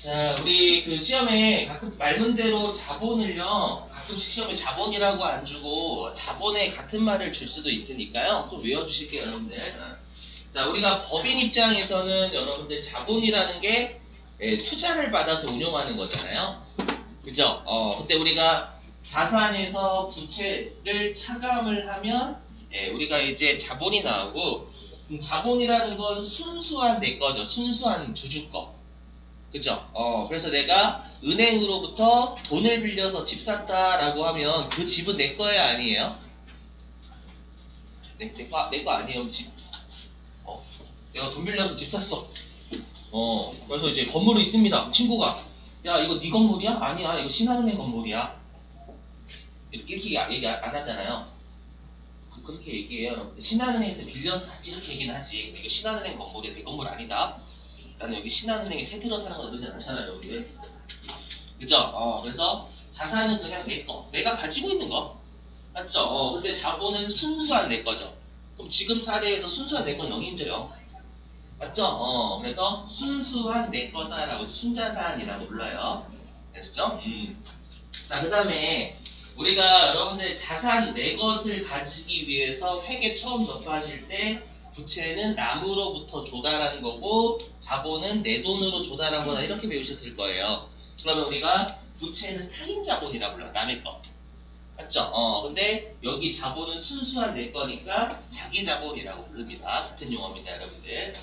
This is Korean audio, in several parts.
자, 우리 그 시험에 가끔 말 문제로 자본을요, 가끔씩 시험에 자본이라고 안 주고 자본에 같은 말을 줄 수도 있으니까요. 또 외워주실게요, 여러분들. 자, 우리가 법인 입장에서는 여러분들 자본이라는 게 투자를 받아서 운용하는 거잖아요. 그죠? 그때 우리가 자산에서 부채를 차감을 하면 우리가 이제 자본이 나오고 자본이라는 건 순수한 내 거죠. 순수한 주주 거. 그죠? 그래서 내가 은행으로부터 돈을 빌려서 집 샀다라고 하면 그 집은 내 거야 아니에요? 내 거 아니에요, 집. 어, 내가 돈 빌려서 집 샀어. 그래서 이제 건물이 있습니다. 친구가, 야, 이거 네 건물이야? 아니야, 이거 신한은행 건물이야. 이렇게 얘기 안 하잖아요. 그렇게 얘기해요, 여러분. 신한은행에서 빌려서 샀지, 이렇게 얘기는 하지. 이거 신한은행 건물이야, 내 건물 아니다. 나는 여기 신한은행에 새 들어 사는 거 그러지 않잖아요, 여러분들. 그죠? 그래서 자산은 그냥 내 거, 내가 가지고 있는 거. 맞죠? 근데 자본은 순수한 내 거죠. 그럼 지금 사례에서 순수한 내 건 0이죠, 0. 맞죠? 그래서 순수한 내 거다라고 순자산이라고 불러요. 됐죠? 자, 그 다음에 우리가 여러분들 자산 내 것을 가지기 위해서 회계 처음 접하실 때 부채는 남으로부터 조달한 거고 자본은 내 돈으로 조달한 거다 이렇게 배우셨을 거예요. 그러면 우리가 부채는 타인 자본이라고 불러요. 남의 거. 맞죠? 근데 여기 자본은 순수한 내 거니까 자기 자본이라고 부릅니다. 같은 용어입니다, 여러분들.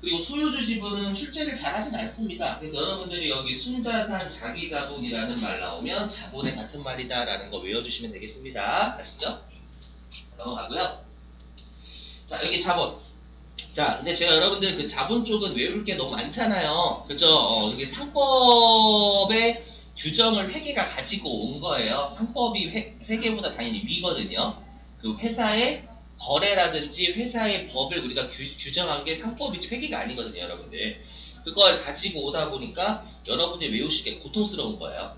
그리고 소유주 지분은 출제를 잘 하진 않습니다. 그래서 여러분들이 여기 순자산 자기자본이라는 말 나오면 자본의 같은 말이다라는 거 외워주시면 되겠습니다. 아시죠? 넘어가고요. 자, 여기 자본. 자, 근데 제가 여러분들 그 자본 쪽은 외울 게 너무 많잖아요. 그죠? 이게 상법의 규정을 회계가 가지고 온 거예요. 상법이 회계보다 당연히 위거든요. 그 회사의 거래라든지 회사의 법을 우리가 규정한 게 상법이지 회계가 아니거든요, 여러분들. 그걸 가지고 오다 보니까 여러분들이 외우실 게 고통스러운 거예요.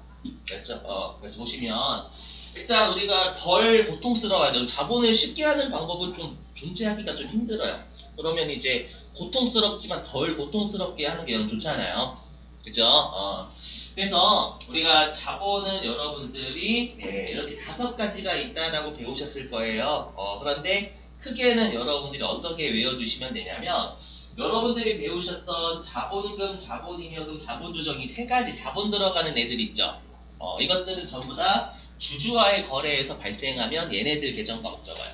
그렇죠? 그래서 보시면 일단 우리가 덜 고통스러워하죠. 자본을 쉽게 하는 방법은 좀 존재하기가 좀 힘들어요. 그러면 이제 고통스럽지만 덜 고통스럽게 하는 게 좋잖아요. 그죠? 그래서 우리가 자본은 여러분들이 이렇게 5가지가 있다라고 배우셨을 거예요. 그런데 크게는 여러분들이 어떻게 외워주시면 되냐면 여러분들이 배우셨던 자본금, 자본잉여금, 자본조정 이 3가지 자본 들어가는 애들 있죠. 이것들은 전부 다 주주와의 거래에서 발생하면 얘네들 계정 과목 적어요.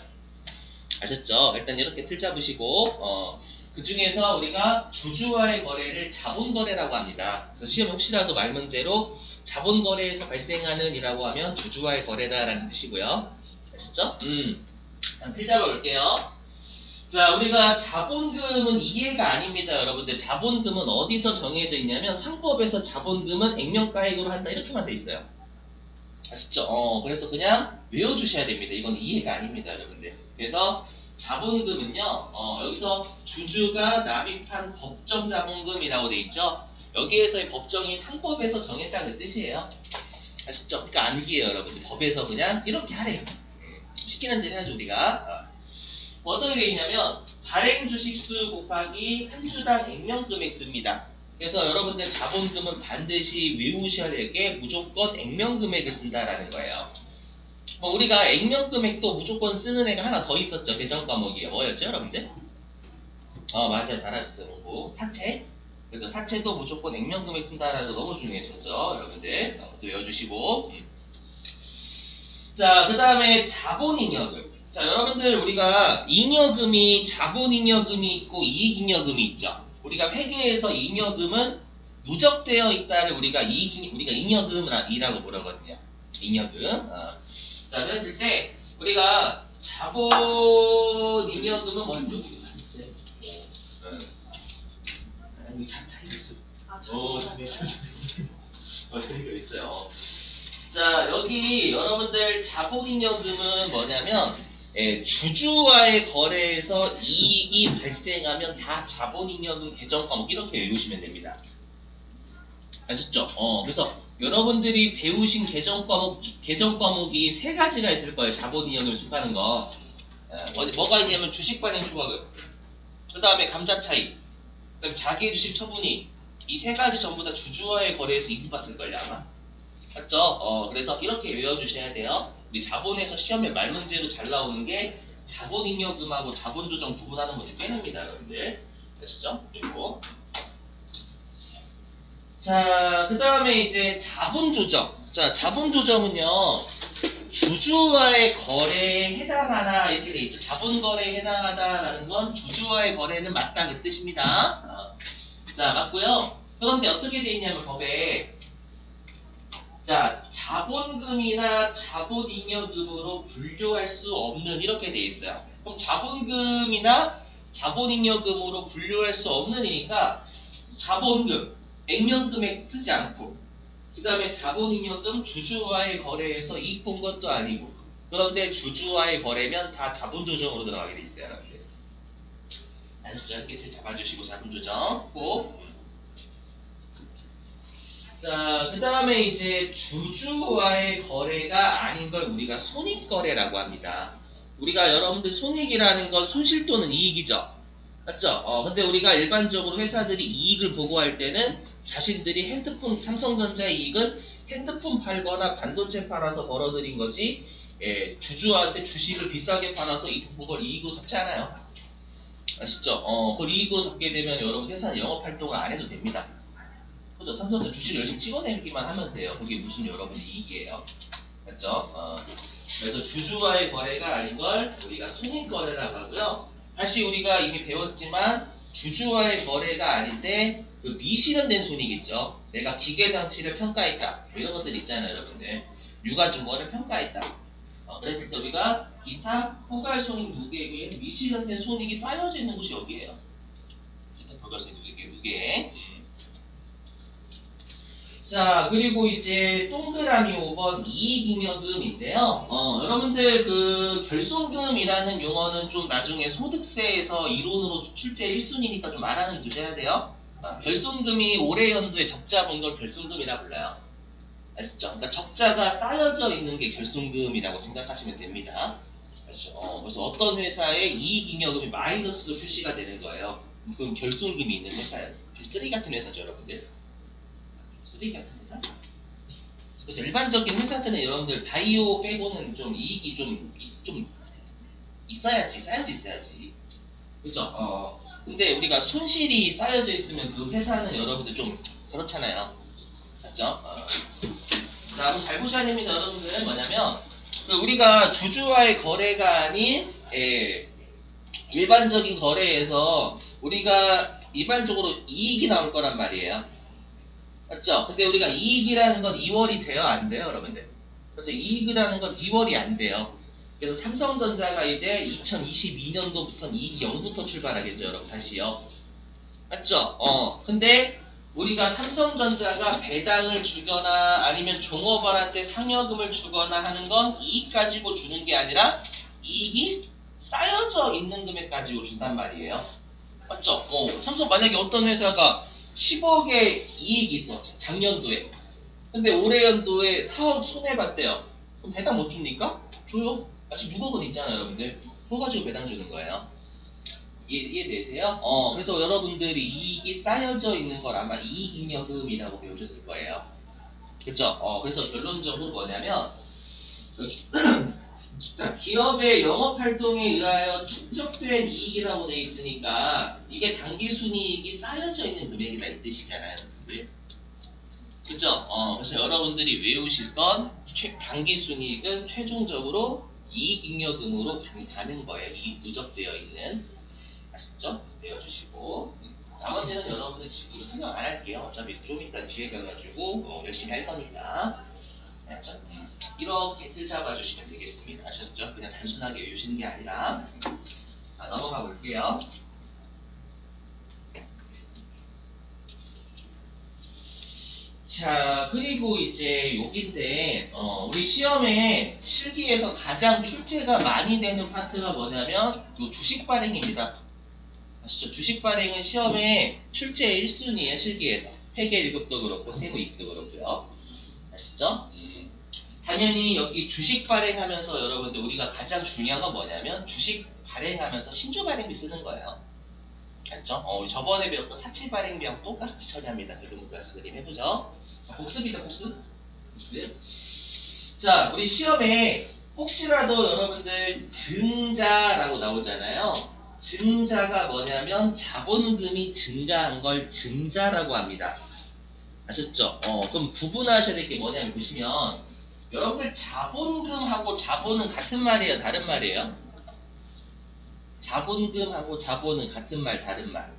아셨죠? 일단 이렇게 틀 잡으시고 그 중에서 우리가 주주와의 거래를 자본거래라고 합니다. 그래서 시험 혹시라도 말 문제로 자본거래에서 발생하는 이라고 하면 주주와의 거래다라는 뜻이고요. 아셨죠? 틀 잡아볼게요. 자, 우리가 자본금은 이해가 아닙니다, 여러분들. 자본금은 어디서 정해져 있냐면 상법에서 자본금은 액면가액으로 한다 이렇게만 돼 있어요. 아시죠? 그래서 그냥 외워주셔야 됩니다. 이건 이해가 아닙니다, 여러분들. 그래서 자본금은요, 여기서 주주가 납입한 법정 자본금이라고 돼 있죠? 여기에서의 법정이 상법에서 정했다는 뜻이에요. 아시죠? 그러니까 암기예요, 여러분들. 법에서 그냥 이렇게 하래요. 시키는 대로 해야죠, 우리가. 어떻게 돼 있냐면, 발행 주식수 곱하기 한 주당 액면금액 씁니다. 그래서 여러분들 자본금은 반드시 외우셔야 될 게 무조건 액면금액을 쓴다라는 거예요. 우리가 액면금액도 무조건 쓰는 애가 하나 더 있었죠. 계정 과목이 뭐였죠, 여러분들? 맞아요. 잘하셨어요. 공부. 사채. 그래서 사채도 무조건 액면금액 쓴다라는 거 너무 중요했었죠, 여러분들. 또 외워주시고. 자, 그 다음에 자본잉여금. 자, 여러분들 우리가 잉여금이 자본잉여금이 있고 이익잉여금이 있죠. 우리가 회계에서 잉여금은 누적되어 있다를 우리가 잉여금이라고 부르거든요. 잉여금. 자, 그랬을 때 우리가 자본잉여금은 먼저 여기 차이가 있어요. 차이가 있어요. 자, 여기 여러분들 자본잉여금은 뭐냐면 주주와의 거래에서 이익이 발생하면 다 자본잉여금 계정 과목 이렇게 외우시면 됩니다. 아셨죠? 그래서 여러분들이 배우신 계정 과목이 3가지가 있을 거예요. 자본잉여금에 속하는 거. 뭐가 있냐면 주식 발행 초과금, 그 다음에 감자 차익, 그다음 자기의 주식 처분이, 이 세 가지 전부 다 주주와의 거래에서 이득 봤을걸요 아마. 맞죠? 그래서 이렇게 외워주셔야 돼요. 우리 자본에서 시험에 말 문제로 잘 나오는 게 자본잉여금하고 자본조정 구분하는 문제 빼냅니다, 여러분들. 아시죠? 그리고 자, 그 다음에 이제 자본조정. 자, 자본조정은요, 주주와의 거래에 해당하나 이렇게 돼 있죠. 자본거래에 해당하다라는 건 주주와의 거래는 맞다 그 뜻입니다. 자, 맞고요. 그런데 어떻게 돼 있냐면 법에 자, 자본금이나 자본잉여금으로 분류할 수 없는 이렇게 돼 있어요. 그럼 자본금이나 자본잉여금으로 분류할 수 없는 이니까 자본금, 액면금액 쓰지 않고 그 다음에 자본잉여금 주주와의 거래에서 이익 본 것도 아니고 그런데 주주와의 거래면 다 자본조정으로 들어가게 돼 있어요. 여러분들. 아시죠? 밑에 잡아주시고 자본조정 꼭. 자, 그 다음에 이제 주주와의 거래가 아닌 걸 우리가 손익거래라고 합니다. 우리가 여러분들 손익이라는 건 손실 또는 이익이죠. 맞죠? 근데 우리가 일반적으로 회사들이 이익을 보고할 때는 자신들이 핸드폰, 삼성전자의 이익은 핸드폰 팔거나 반도체 팔아서 벌어들인 거지, 예, 주주한테 주식을 비싸게 팔아서 그걸 이익으로 잡지 않아요. 아시죠? 그걸 이익으로 잡게 되면 여러분 회사는 영업활동을 안 해도 됩니다. 그죠? 삼성전자 주식을 열심히 찍어내기만 하면 돼요. 그게 무슨 여러분 이익이에요. 맞죠? 그래서 주주와의 거래가 아닌 걸 우리가 손익거래라고 하고요. 다시 우리가 이미 배웠지만 주주와의 거래가 아닌데 그 미실현된 손익 있죠. 내가 기계장치를 평가했다. 뭐 이런 것들 있잖아요, 여러분들. 유가증권을 평가했다. 그랬을 때 우리가 기타 포괄손익 누계에 미실현된 손익이 쌓여져 있는 곳이 여기에요. 기타 포괄손익 누계. 자, 그리고 이제 동그라미 5번 이익잉여금인데요. 여러분들 그 결손금이라는 용어는 좀 나중에 소득세에서 이론으로 출제 1순위니까 좀 알아는 두셔야 돼요. 결손금이 올해 연도에 적자 본 걸 결손금이라 불러요. 아시죠? 그러니까 적자가 쌓여져 있는 게 결손금이라고 생각하시면 됩니다. 아시죠? 그래서 어떤 회사에 이익잉여금이 마이너스로 표시가 되는 거예요. 그럼 결손금이 있는 회사예요. 쓰레기 같은 회사죠, 여러분들. 쓰레기 같은 회사? 그렇죠. 일반적인 회사들은 여러분들 바이오 빼고는 좀 이익이 좀 있어야지, 쌓여져 있어야지. 그죠? 근데 우리가 손실이 쌓여져 있으면 그 회사는 여러분들 좀 그렇잖아요. 맞죠? 자, 그럼 잘 보셔야 됩니다, 여러분들은 뭐냐면, 우리가 주주와의 거래가 아닌, 일반적인 거래에서 우리가 일반적으로 이익이 나올 거란 말이에요. 맞죠? 근데 우리가 이익이라는 건 2월이 돼요? 안 돼요? 여러분들? 그렇죠? 이익이라는 건 2월이 안 돼요. 그래서 삼성전자가 이제 2022년도부터는 이익이 0부터 출발하겠죠, 여러분, 다시요. 맞죠? 근데 우리가 삼성전자가 배당을 주거나 아니면 종업원한테 상여금을 주거나 하는 건 이익 가지고 주는 게 아니라 이익이 쌓여져 있는 금액 가지고 준단 말이에요. 맞죠? 삼성 만약에 어떤 회사가 10억의 이익이 있어, 작년도에. 근데 올해 연도에 4억 손해봤대요. 그럼 배당 못 줍니까? 줘요. 아직 6억은 있잖아요, 여러분들. 그거 가지고 배당 주는 거예요. 이해되세요? 그래서 여러분들이 이익이 쌓여져 있는 걸 아마 이익잉여금이라고 배우셨을 거예요. 그쵸? 그래서 결론적으로 뭐냐면, 여기 자, 기업의 영업활동에 의하여 축적된 이익이라고 돼 있으니까 이게 당기순이익이 쌓여져 있는 금액이다 이 뜻이잖아요. 그죠? 그래서 여러분들이 외우실 건 당기순이익은 최종적으로 이익잉여금으로 가는 거예요. 이익 누적되어 있는. 아시죠? 외워주시고 나머지는 여러분들 지금 설명 안 할게요. 어차피 좀 이따 뒤에 가가지고 열심히 할 거니까. 알죠? 이렇게 틀 잡아주시면 되겠습니다. 아셨죠? 그냥 단순하게 외우시는 게 아니라. 자, 넘어가 볼게요. 자, 그리고 이제 여기인데, 우리 시험에 실기에서 가장 출제가 많이 되는 파트가 뭐냐면, 요 주식 발행입니다. 아시죠? 주식 발행은 시험에 출제 1순위에 실기에서. 회계 1급도 그렇고, 세무 2급도 그렇고요. 아시죠? 당연히 여기 주식 발행하면서 여러분들 우리가 가장 중요한 건 뭐냐면 주식 발행하면서 신주 발행비 쓰는 거예요. 알죠? 저번에 배웠던 사채 발행 비용 똑같이 처리합니다. 그럼 클래스 그림 해보죠. 자, 복습이다, 복습. 복습. 자, 우리 시험에 혹시라도 여러분들 증자라고 나오잖아요. 증자가 뭐냐면 자본금이 증가한 걸 증자라고 합니다. 아셨죠? 그럼 구분하셔야 될 게 뭐냐면 보시면 여러분들 자본금하고 자본은 같은 말이에요, 다른 말이에요? 자본금하고 자본은 같은 말, 다른 말.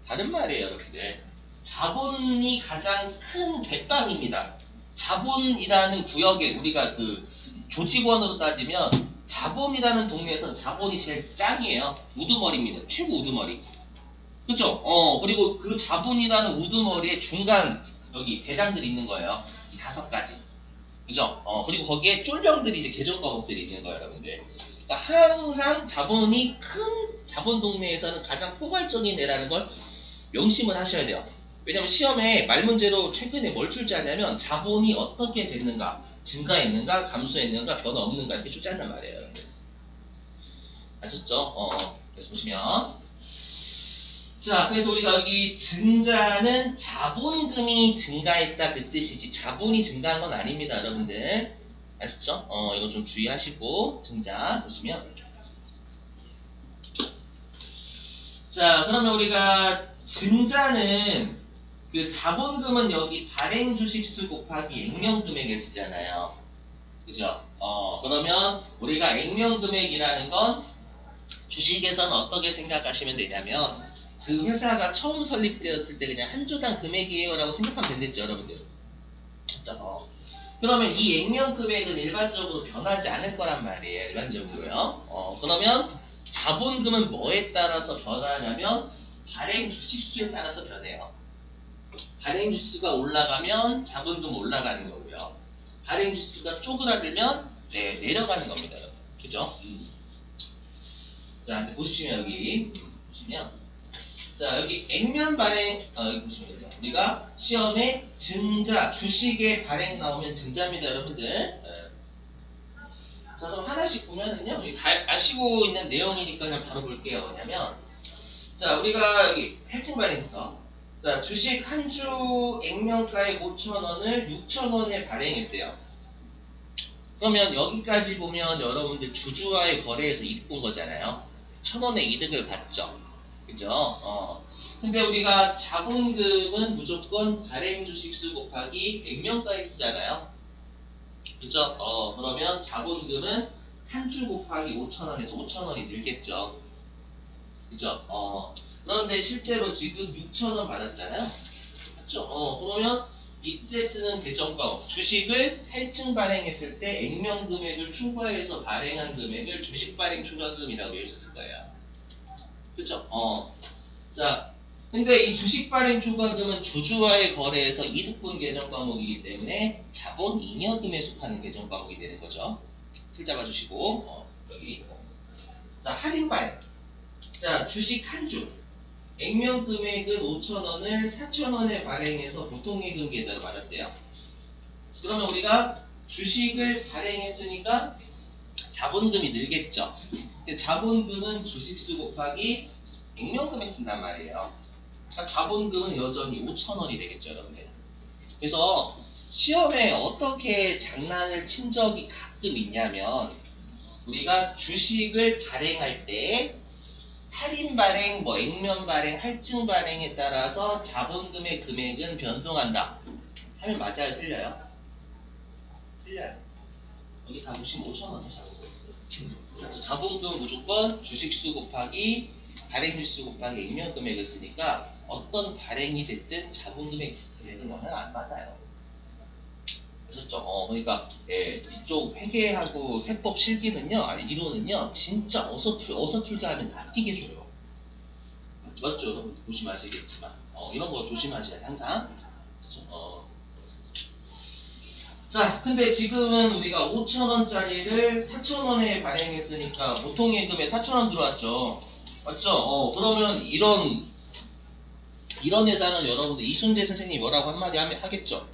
다른 말이에요, 여러분들. 자본이 가장 큰 대빵입니다. 자본이라는 구역에 우리가 그 조직원으로 따지면 자본이라는 동네에서 자본이 제일 짱이에요. 우두머리입니다. 최고 우두머리. 그죠? 그리고 그 자본이라는 우두머리에 중간 여기 대장들이 있는 거예요. 이 5가지. 그죠? 그리고 거기에 쫄병들이 이제 계정 과목들이 있는 거예요, 여러분들. 그러니까 항상 자본이 큰 자본 동네에서는 가장 포괄적인 애라는 걸 명심을 하셔야 돼요. 왜냐면 시험에 말 문제로 최근에 뭘 출제하냐면 자본이 어떻게 됐는가, 증가했는가, 감소했는가, 변화 없는가 이렇게 출제한단 말이에요, 여러분들. 아셨죠? 그래서 보시면 자, 그래서 우리가 여기 증자는 자본금이 증가했다 그 뜻이지 자본이 증가한 건 아닙니다, 여러분들. 아셨죠? 이거 좀 주의하시고 증자 보시면 자, 그러면 우리가 증자는 그 자본금은 여기 발행 주식수 곱하기 액면 금액을 쓰잖아요. 그죠? 그러면 우리가 액면 금액이라는 건 주식에서는 어떻게 생각하시면 되냐면 그 회사가 처음 설립되었을 때 그냥 한 주당 금액이에요 라고 생각하면 된댔죠, 여러분들. 그죠? 그러면 이 액면 금액은 일반적으로 변하지 않을 거란 말이에요, 일반적으로요. 그러면 자본금은 뭐에 따라서 변하냐면 발행 주식수에 따라서 변해요. 발행 주식수가 올라가면 자본금 올라가는 거고요. 발행 주식수가 쪼그라들면 내려가는 겁니다, 여러분. 그죠? 자, 보시면 여기 보시면 자, 여기 액면 발행, 여기 보시면 되죠. 우리가 시험에 증자, 주식의 발행 나오면 증자입니다, 여러분들. 자, 그럼 하나씩 보면은요, 여기 다 아시고 있는 내용이니까 그냥 바로 볼게요. 뭐냐면, 자, 우리가 여기 헬칭 발행부터. 자, 주식 한 주 액면가액 5,000원을 6,000원에 발행했대요. 그러면 여기까지 보면 여러분들 주주와의 거래에서 이득 본 거잖아요. 1,000원의 이득을 봤죠. 그죠? 근데 우리가 자본금은 무조건 발행 주식수 곱하기 액면가액 쓰잖아요. 그죠? 그러면 자본금은 한 주 곱하기 5,000원에서 5,000원이 늘겠죠. 그죠? 그런데 실제로 지금 6,000원 받았잖아요. 그죠? 그러면 이때 쓰는 계정가액, 주식을 할증 발행했을 때 액면 금액을 초과해서 발행한 금액을 주식 발행 초과금이라고 외우셨을 거예요. 그죠? 자, 근데 이 주식 발행 초과금은 주주와의 거래에서 이득본 계정 과목이기 때문에 자본 잉여금에 속하는 계정 과목이 되는 거죠. 틀 잡아주시고, 여기. 자, 할인 발행. 자, 주식 한 주. 액면 금액은 5,000원을 4,000원에 발행해서 보통예금 계좌로 받았대요. 그러면 우리가 주식을 발행했으니까 자본금이 늘겠죠. 근데 자본금은 주식수 곱하기 액면금액 쓴단 말이에요. 그러니까 자본금은 여전히 5,000원이 되겠죠, 여러분들. 그래서 시험에 어떻게 장난을 친 적이 가끔 있냐면 우리가 주식을 발행할 때 할인 발행, 뭐 액면 발행, 할증 발행에 따라서 자본금의 금액은 변동한다. 하면 맞아요, 틀려요? 틀려요. 여기 다 보시면 5,000원이 자본금. 그래서 자본금은 무조건 주식수 곱하기 발행주수 곱하기 액면 금액을 쓰니까 어떤 발행이 됐든 자본금의 금액은 영향 안 받아요. 아셨죠? 그러니까 이쪽 회계하고 세법 실기는요, 아니 이론은요, 진짜 어설프게 하면 다 띄게 줘요. 맞죠? 여러분 조심하시겠지만 이런 거 조심하셔야 항상. 그렇죠? 자, 근데 지금은 우리가 5,000원짜리를 4,000원에 발행했으니까 보통 예금에 4,000원 들어왔죠. 맞죠? 그러면 이런 회사는 여러분들 이순재 선생님이 뭐라고 한마디 하겠죠?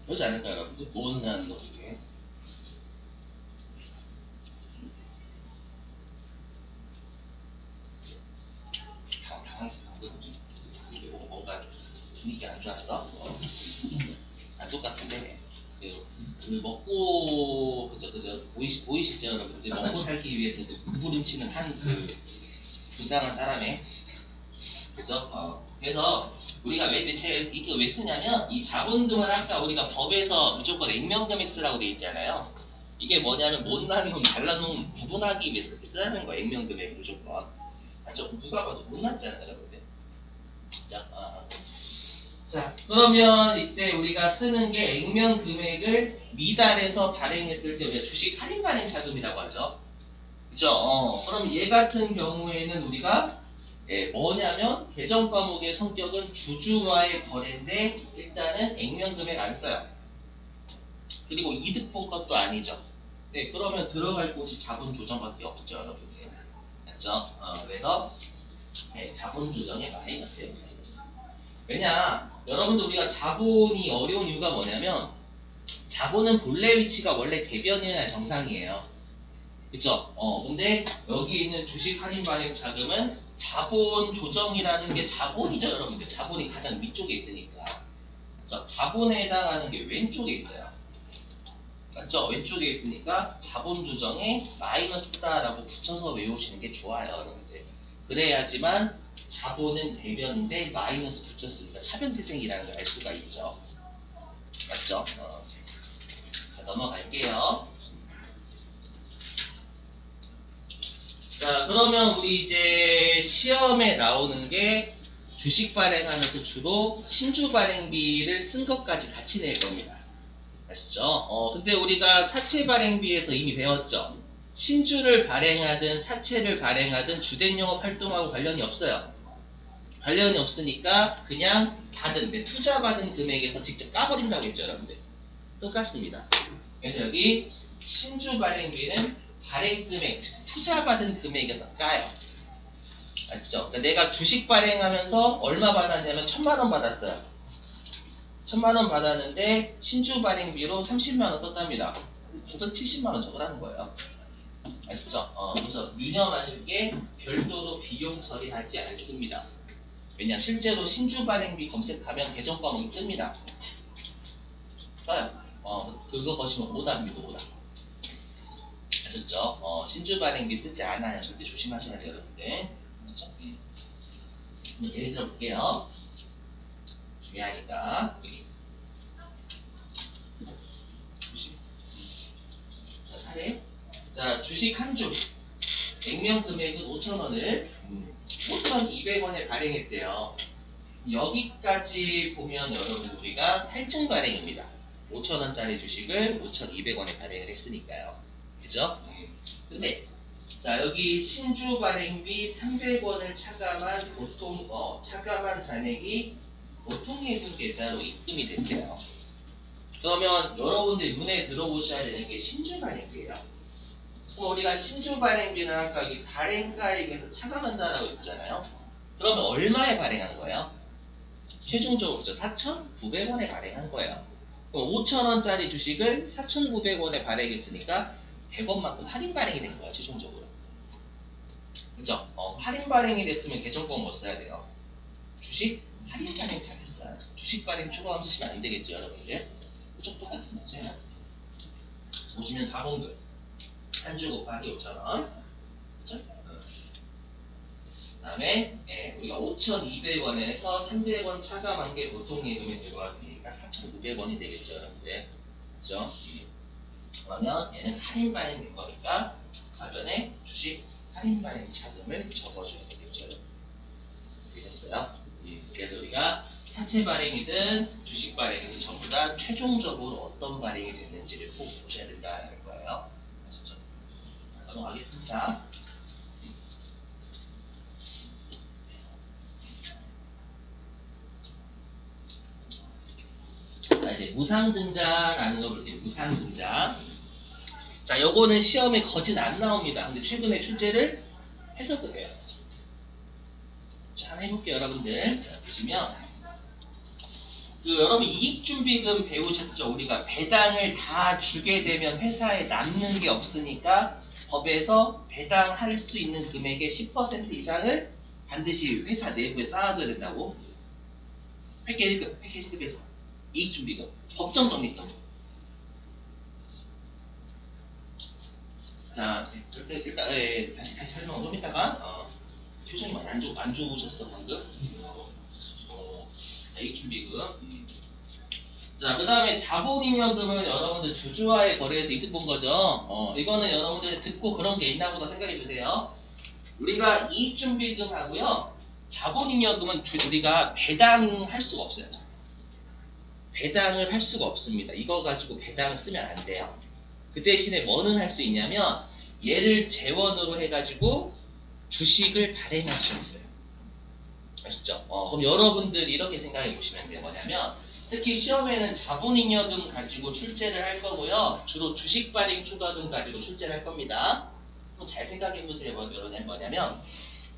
그러지 않을까요, 여러분들? 못난 거 중에. 분위기 안 좋았어? 안 똑같은데 그 먹고 그저 보이시죠 여러분들 먹고 살기 위해서 부부름치는 한 그 불쌍한 사람의 그죠? 그래서 우리가 왜 대체 이게 왜 쓰냐면 이 자본금은 아까 우리가 법에서 무조건 액면금액 쓰라고 돼 있잖아요. 이게 뭐냐면 못난 놈, 잘난 놈 구분하기 위해서 이렇게 쓰라는 거예요. 액면금액 무조건. 아죠? 누가 봐도 못났잖아요, 여러분들. 자, 자, 그러면 이때 우리가 쓰는 게 액면 금액을 미달해서 발행했을 때 우리가 주식 할인 발행 자금이라고 하죠. 그죠? 그럼 얘 같은 경우에는 우리가 뭐냐면 계정 과목의 성격은 주주와의 거래인데 일단은 액면 금액 안 써요. 그리고 이득 본 것도 아니죠. 네, 그러면 들어갈 곳이 자본 조정밖에 없죠, 여러분들. 맞죠? 그래서 자본 조정의 마이너스예요, 마이너스. 왜냐, 여러분들 우리가 자본이 어려운 이유가 뭐냐면 자본은 본래 위치가 원래 대변이어야 정상이에요. 그쵸? 근데 여기 있는 주식 할인 발행 자금은 자본 조정이라는 게 자본이죠, 여러분들. 자본이 가장 위쪽에 있으니까. 그쵸? 자본에 해당하는 게 왼쪽에 있어요. 맞죠? 왼쪽에 있으니까 자본 조정에 마이너스다라고 붙여서 외우시는 게 좋아요, 여러분들. 그래야지만 자본은 대변인데 마이너스 붙였으니까 차변태생이라는 걸 알 수가 있죠. 맞죠? 자, 넘어갈게요. 자, 그러면 우리 이제 시험에 나오는 게 주식 발행하면서 주로 신주 발행비를 쓴 것까지 같이 낼 겁니다. 아시죠? 근데 우리가 사채 발행비에서 이미 배웠죠? 신주를 발행하든 사채를 발행하든 주된 영업 활동하고 관련이 없어요. 관련이 없으니까 그냥 받은, 투자 받은 금액에서 직접 까버린다고 했죠, 여러분들. 똑같습니다. 그래서 여기 신주 발행비는 발행 금액, 즉 투자 받은 금액에서 까요. 아시죠? 그러니까 내가 주식 발행하면서 얼마 받았냐면 1,000만 원 받았어요. 1,000만 원 받았는데 신주 발행비로 30만 원 썼답니다. 970만 원 적으라는 거예요. 아시죠? 그래서 유념하실 게 별도로 비용 처리하지 않습니다. 왜냐 실제로 신주 발행비 검색하면 계정 과목이 뜹니다. 떠요. 그거 보시면 오답입니다. 오답. 아셨죠? 신주 발행비 쓰지 않아요. 절대 조심하셔야 돼요, 여러분들. 아셨죠? 예를 들어 볼게요. 중요하니까. 주식. 자, 사례. 자, 주식 한 주. 액면 금액은 5,000원을 5,200원에 발행했대요. 여기까지 보면 여러분 우리가 할증 발행입니다. 5,000원짜리 주식을 5,200원에 발행을 했으니까요. 그죠? 근데 자 여기 신주 발행비 300원을 차감한 차감한 잔액이 보통예금 계좌로 입금이 됐대요. 그러면 여러분들 눈에 들어보셔야 되는 게 신주 발행비예요. 그럼 우리가 신주 발행비는 아까 여기 발행가액에서 차감한다라고 했잖아요. 그러면 얼마에 발행한 거예요? 최종적으로 4,900원에 발행한 거예요. 그럼 5,000원짜리 주식을 4,900원에 발행했으니까 100원만큼 할인 발행이 된 거야, 최종적으로. 그죠? 할인 발행이 됐으면 계정권 뭐 써야 돼요? 주식 할인 발행 자금 써야죠. 주식 발행 초과함 쓰시면 안 되겠죠, 여러분들? 그죠? 똑같은 문제야. 보시면 자본금 한 주 곱하기 5,000원. 그죠? 그 다음에 우리가 5,200원에서 300원 차감한 게 보통 예금에 들어갔으니까 4,900원이 되겠죠, 여러분들. 그죠? 그러면 얘는 할인 발행된 거니까 가변에 주식 할인 발행 자금을 적어줘야 되겠죠. 이렇게 됐어요. 그래서 우리가 사채 발행이든 주식 발행이든 전부 다 최종적으로 어떤 발행이 됐는지를 꼭 보셔야 된다는 거예요. 아시죠? 넘어가겠습니다. 자, 이제 무상증자라는 걸 볼게요. 무상증자. 자, 요거는 시험에 거진 안 나옵니다. 근데 최근에 출제를 해서 그래요. 자, 한번 해볼게요, 여러분들. 자, 보시면 여러분 이익준비금 배우셨죠? 우리가 배당을 다 주게 되면 회사에 남는 게 없으니까 법에서 배당할 수 있는 금액의 10% 이상을 반드시 회사 내부에 쌓아둬야 된다고. 패키지 1급, 패키지 1급에서 이익준비금, 법정 적립금. 자, 일단 다시 설명 좀 이따가 표정이 많이 안 좋으셨어 방금. 이익준비금. 자, 그 다음에 자본잉여금은 여러분들 주주와의 거래에서 이득 본 거죠. 이거는 여러분들 듣고 그런 게 있나 보다 생각해 주세요. 우리가 이익준비금하고요, 자본잉여금은 우리가 배당할 수가 없어요. 배당을 할 수가 없습니다. 이거 가지고 배당을 쓰면 안 돼요. 그 대신에 뭐는 할 수 있냐면 얘를 재원으로 해가지고 주식을 발행할 수 있어요. 아시죠? 그럼 여러분들이 이렇게 생각해 보시면 돼요. 뭐냐면 특히 시험에는 자본잉여금 가지고 출제를 할 거고요. 주로 주식 발행 초과금 가지고 출제를 할 겁니다. 그럼 잘 생각해 보세요. 뭐냐면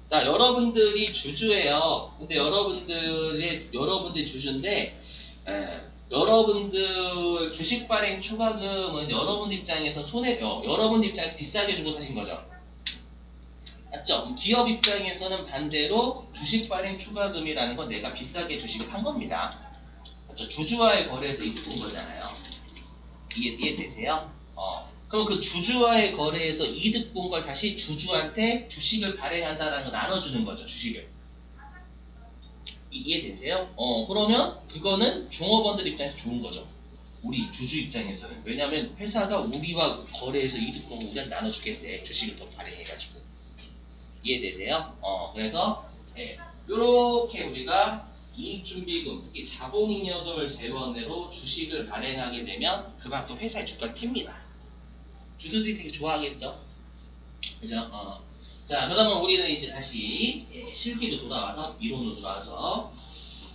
자, 여러분들이 주주예요. 근데 여러분들이 주주인데 여러분들 주식 발행 초과금은 여러분들 입장에서 여러분들 입장에서 비싸게 주고 사신 거죠. 맞죠? 기업 입장에서는 반대로 주식 발행 초과금이라는 건 내가 비싸게 주식을 판 겁니다. 맞죠? 주주와의 거래에서 이득 본 거잖아요. 이해되세요? 그럼 그 주주와의 거래에서 이득 본 걸 다시 주주한테 주식을 발행한다라는 거 나눠주는 거죠. 주식을. 이해되세요? 그러면 그거는 종업원들 입장에서 좋은 거죠. 우리 주주 입장에서는. 왜냐면 회사가 우리와 거래해서 이득 본 거 우리한테 나눠주겠대. 주식을 더 발행해가지고. 이해되세요? 그래서 이렇게 우리가 이익준비금, 특히 자본잉여금을 재원으로 주식을 발행하게 되면 그만큼 회사의 주가가 튑니다. 주주들이 되게 좋아하겠죠? 그죠? 자, 그러면 우리는 이제 다시 실기로 돌아와서, 이론으로 돌아와서,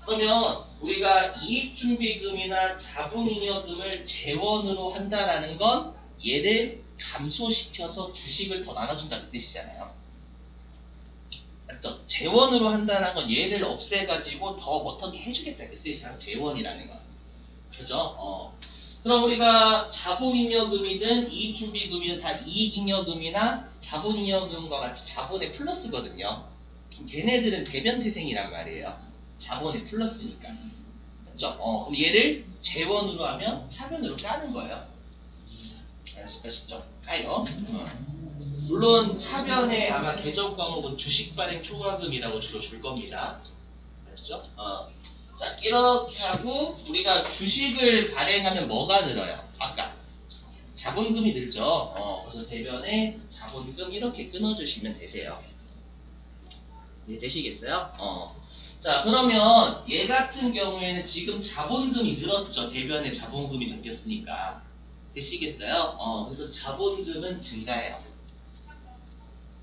그러면 우리가 이익준비금이나 자본잉여금을 재원으로 한다라는 건 얘를 감소시켜서 주식을 더 나눠준다 그 뜻이잖아요. 맞죠? 재원으로 한다는 건 얘를 없애가지고 더 어떻게 해주겠다 그 뜻이야. 재원이라는 건. 그죠? 그럼 우리가 자본잉여금이든 이익준비금이든 다 이익잉여금이나 자본잉여금과 같이 자본의 플러스거든요. 걔네들은 대변태생이란 말이에요. 자본의 플러스니까. 맞죠? 그럼 얘를 재원으로 하면 차변으로 까는 거예요. 아시죠? 까요. 물론 차변에 아마 개정 과목은 주식 발행 초과금이라고 주로 줄 겁니다. 아시죠? 자, 이렇게 하고 우리가 주식을 발행하면 뭐가 늘어요? 아까 자본금이 늘죠. 그래서 대변에 자본금 이렇게 끊어주시면 되세요. 네, 되시겠어요? 자, 그러면 얘 같은 경우에는 지금 자본금이 늘었죠. 대변에 자본금이 적혔으니까. 되시겠어요? 그래서 자본금은 증가해요.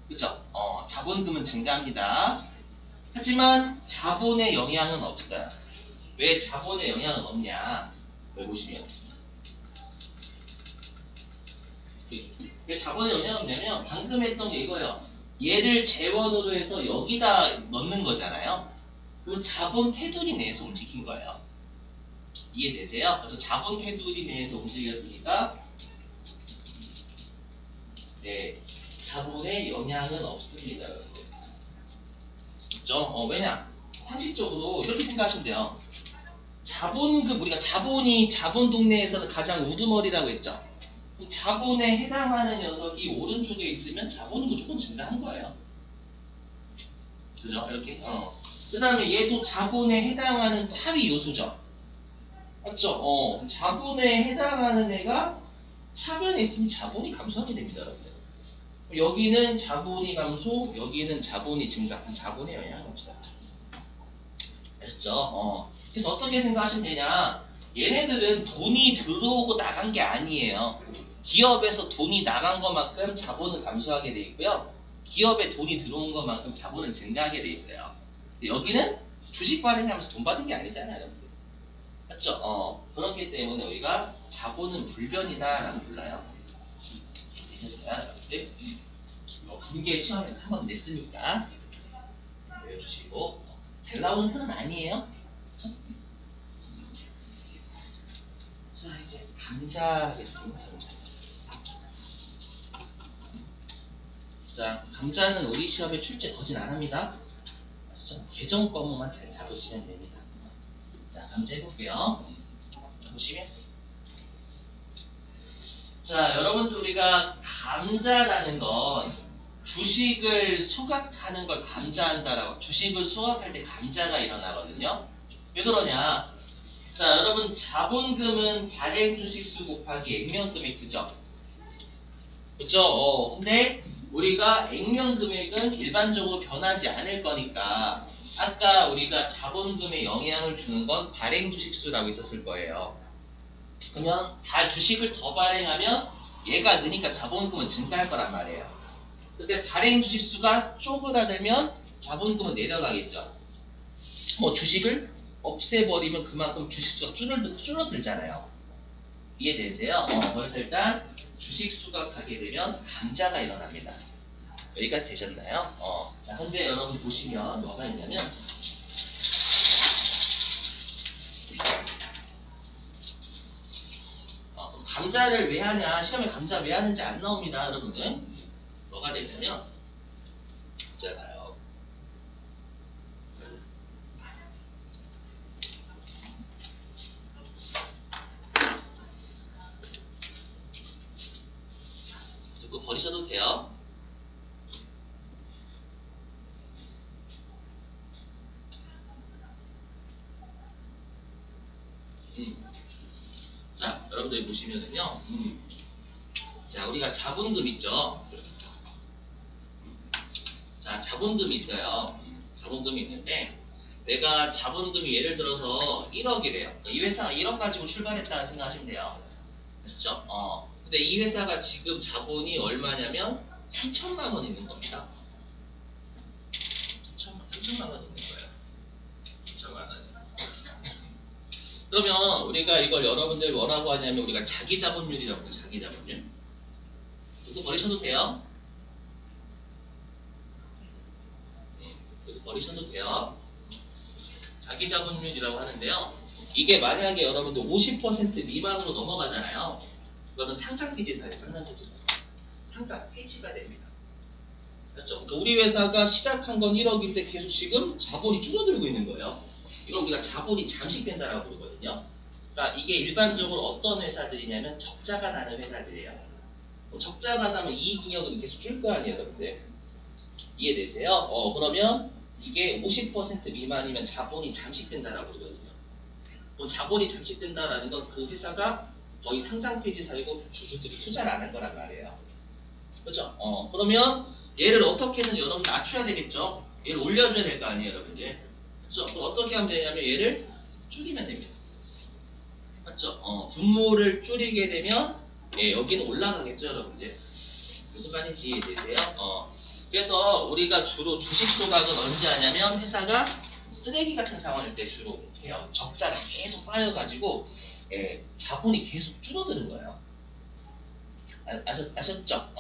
그죠? 자본금은 증가합니다. 하지만 자본의 영향은 없어요. 왜 자본의 영향은 없냐? 여기 보시면. 왜 자본의 영향은 없냐면 방금 했던 게 이거예요. 얘를 재원으로 해서 여기다 넣는 거잖아요. 그럼 자본 테두리 내에서 움직인 거예요. 이해되세요? 그래서 자본 테두리 내에서 움직였으니까 네, 자본의 영향은 없습니다. 그렇죠? 왜냐? 상식적으로 이렇게 생각하시면 돼요. 자본금, 우리가 자본 동네에서는 가장 우두머리라고 했죠. 자본에 해당하는 녀석이 오른쪽에 있으면 자본은 무조건 증가한 거예요. 그죠? 이렇게. 그 다음에 얘도 자본에 해당하는 하위 요소죠. 맞죠? 자본에 해당하는 애가 차변에 있으면 자본이 감소하게 됩니다, 여러분들. 여기는 자본이 감소, 여기는 자본이 증가. 그럼 자본에 영향은 없어요. 아셨죠? 그래서 어떻게 생각하시면 되냐? 얘네들은 돈이 들어오고 나간 게 아니에요. 기업에서 돈이 나간 것만큼 자본은 감소하게 돼 있고요. 기업에 돈이 들어온 것만큼 자본은 증가하게 돼 있어요. 여기는 주식 발행하면서 돈 받은 게 아니잖아요. 맞죠? 그렇기 때문에 우리가 자본은 불변이다라고 불러요. 있었어요? 네? 분계 시험에 한 번 냈으니까 외워주시고 잘 나오는 편은 아니에요. 그렇죠? 자, 이제 감자 하겠습니다. 감자. 자, 감자는 우리 시험에 출제 거진 안 합니다. 아시죠? 개정 과목만 잘 잡으시면 됩니다. 자, 감자 해볼게요. 보시면. 자, 여러분들 우리가 감자라는 건 주식을 소각하는 걸 감자한다라고, 주식을 소각할 때 감자가 일어나거든요. 왜 그러냐? 자, 여러분 자본금은 발행 주식수 곱하기 액면 금액이죠. 그죠? 근데 우리가 액면 금액은 일반적으로 변하지 않을 거니까 아까 우리가 자본금에 영향을 주는 건 발행 주식수라고 있었을 거예요. 그러면 주식을 더 발행하면 얘가 느니까 자본금은 증가할 거란 말이에요. 근데 발행 주식수가 쪼그라들면 자본금은 내려가겠죠. 뭐 주식을 없애버리면 그만큼 주식수가 줄어들잖아요. 이해되세요? 그래서 일단 주식 수각하게 되면 감자가 일어납니다. 여기까지 되셨나요? 자, 근데 여러분 보시면 뭐가 있냐면 감자를 왜 하냐? 시험에 감자 왜 하는지 안 나옵니다, 여러분들. 뭐가 되냐면 있잖아요. 듣고 버리셔도 돼요. 자, 여러분들 보시면은요. 자, 우리가 자본금 있죠? 자, 자본금이 있어요. 자본금이 있는데 내가 자본금이 예를 들어서 1억이래요. 이 회사가 1억 가지고 출발했다고 생각하시면 돼요. 아시죠? 근데 이 회사가 지금 자본이 얼마냐면 3천만 원 있는 겁니다. 3천만 원 있는 거예요. 3천만 원. 그러면 우리가 이걸 여러분들 뭐라고 하냐면 우리가 자기 자본율이라고 해요. 자기 자본율. 이거 버리셔도 돼요. 이거 버리셔도 돼요. 자기 자본율이라고 하는데요. 이게 만약에 여러분들 50% 미만으로 넘어가잖아요. 그거는 상장 폐지사예요. 상장 폐지사. 상장 폐지가 됩니다. 그렇죠? 그러니까 우리 회사가 시작한 건 1억인데 계속 지금 자본이 줄어들고 있는 거예요. 이걸 우리가 자본이 잠식된다라고 부르거든요. 그러니까 이게 일반적으로 어떤 회사들이냐면 적자가 나는 회사들이에요. 적자가 나면 이익잉여금이 계속 줄 거 아니에요, 여러분들. 이해되세요? 그러면 이게 50% 미만이면 자본이 잠식된다라고 그러거든요. 그럼 자본이 잠식된다라는 건 그 회사가 거의 상장 폐지 사이고 주주들이 투자를 안 할 거란 말이에요. 그렇죠? 그러면 얘를 어떻게든 여러분 낮춰야 되겠죠? 얘를 올려줘야 될 거 아니에요, 여러분들. 그렇죠? 그럼 어떻게 하면 되냐면 얘를 줄이면 됩니다. 맞죠? 분모를 줄이게 되면 여기는 올라가겠죠, 여러분들. 무슨 말인지 이해되세요? 그래서 우리가 주로 주식 조각은 언제 하냐면 회사가 쓰레기 같은 상황일 때 주로 해요. 적자가 계속 쌓여가지고 자본이 계속 줄어드는 거예요. 아셨죠?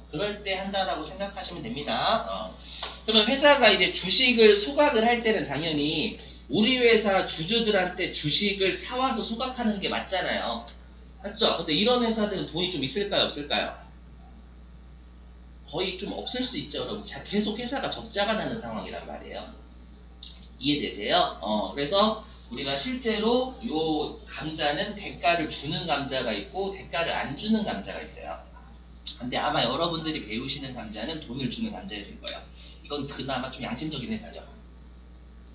그럴 때 한다라고 생각하시면 됩니다. 그러면 회사가 이제 주식을 소각을 할 때는 당연히 우리 회사 주주들한테 주식을 사와서 소각하는 게 맞잖아요. 맞죠? 근데 이런 회사들은 돈이 좀 있을까요? 없을까요? 거의 좀 없을 수 있죠, 여러분. 계속 회사가 적자가 나는 상황이란 말이에요. 이해되세요? 그래서 우리가 실제로 요 감자는 대가를 주는 감자가 있고 대가를 안 주는 감자가 있어요. 근데 아마 여러분들이 배우시는 감자는 돈을 주는 감자였을 거예요. 이건 그나마 좀 양심적인 회사죠.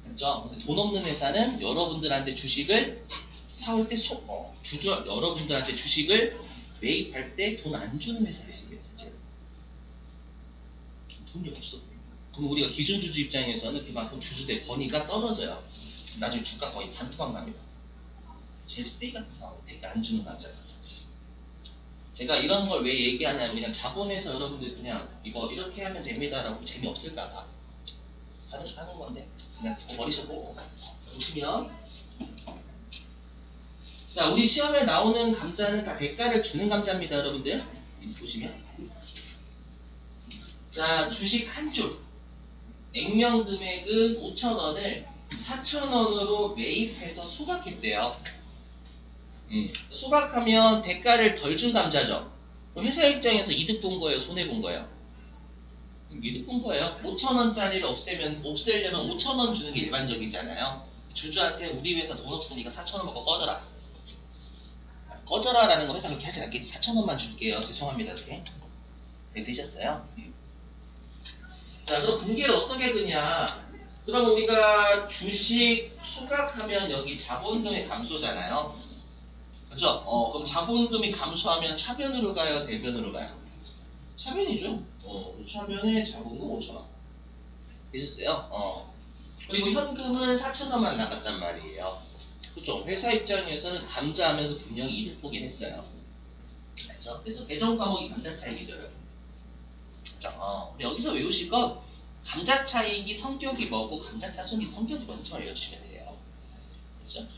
그렇죠? 근데 돈 없는 회사는 여러분들한테 주식을 사올 때 여러분들한테 주식을 매입할 때 돈 안 주는 회사가 있습니다. 돈이 없어. 그럼 우리가 기존 주주 입장에서는 그만큼 주주대 권위가 떨어져요. 나중에 주가 거의 반토막 납니다. 제일 쓰레기 같은 상황, 대가 안 주는 남자. 제가 이런 걸 왜 얘기하냐면 그냥 자본에서 여러분들 그냥 이거 이렇게 하면 됩니다라고 재미없을까봐 하는 건데 그냥 버리셔도 보시면 자 우리 시험에 나오는 감자는 다 대가를 주는 감자입니다, 여러분들. 보시면 자 주식 한 줄 액면 금액은 5,000원을 4,000원으로 매입해서 소각했대요. 소각하면 대가를 덜 준 감자죠. 회사 입장에서 이득 본 거예요, 손해 본 거예요? 이득 본 거예요. 5,000원짜리를 없애려면 5,000원 주는 게 일반적이잖아요. 주주한테 우리 회사 돈 없으니까 4,000원 먹고 꺼져라. 꺼져라라는 거 회사 그렇게 하지 않겠지. 4,000원만 줄게요. 죄송합니다. 이렇게. 네, 되셨어요? 자, 그럼 분기를 어떻게 그냐? 그럼 우리가 주식 소각하면 여기 자본금의 감소잖아요. 그죠? 그럼 자본금이 감소하면 차변으로 가요? 대변으로 가요? 차변이죠. 차변에 자본금 5,000원. 되셨어요? 그리고 현금은 4,000원만 나갔단 말이에요. 그죠? 회사 입장에서는 감자하면서 분명히 이득 보긴 했어요. 그렇죠? 그래서 배정 과목이 감자 차익이죠. 근데 여기서 외우실 건 감자 차익이 성격이 뭐고 감자 차손이 성격이 뭔지만 외워주시면 돼요. 그렇죠?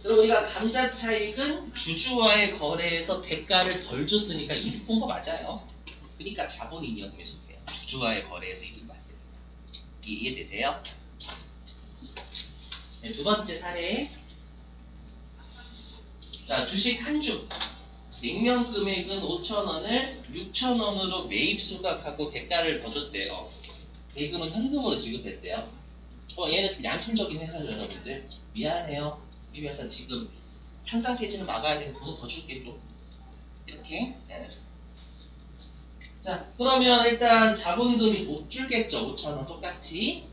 그럼 우리가 감자 차익은 주주와의 거래에서 대가를 덜 줬으니까 이득 본 거 맞아요. 그러니까 자본이 이용해 주세요. 주주와의 거래에서 이득 봤습니다. 이해되세요? 네, 두 번째 사례. 자, 주식 한 주. 액면 금액은 5,000원을 6,000원으로 매입 수각하고 대가를 더 줬대요. 대금은 현금으로 지급했대요. 얘는 좀 양심적인 회사죠, 여러분들. 미안해요. 우리 회사 지금 상장 폐지는 막아야 되는 돈 더 줄게 좀. 이렇게. 네. 자, 그러면 일단 자본금이 못 줄겠죠. 5,000원 똑같이.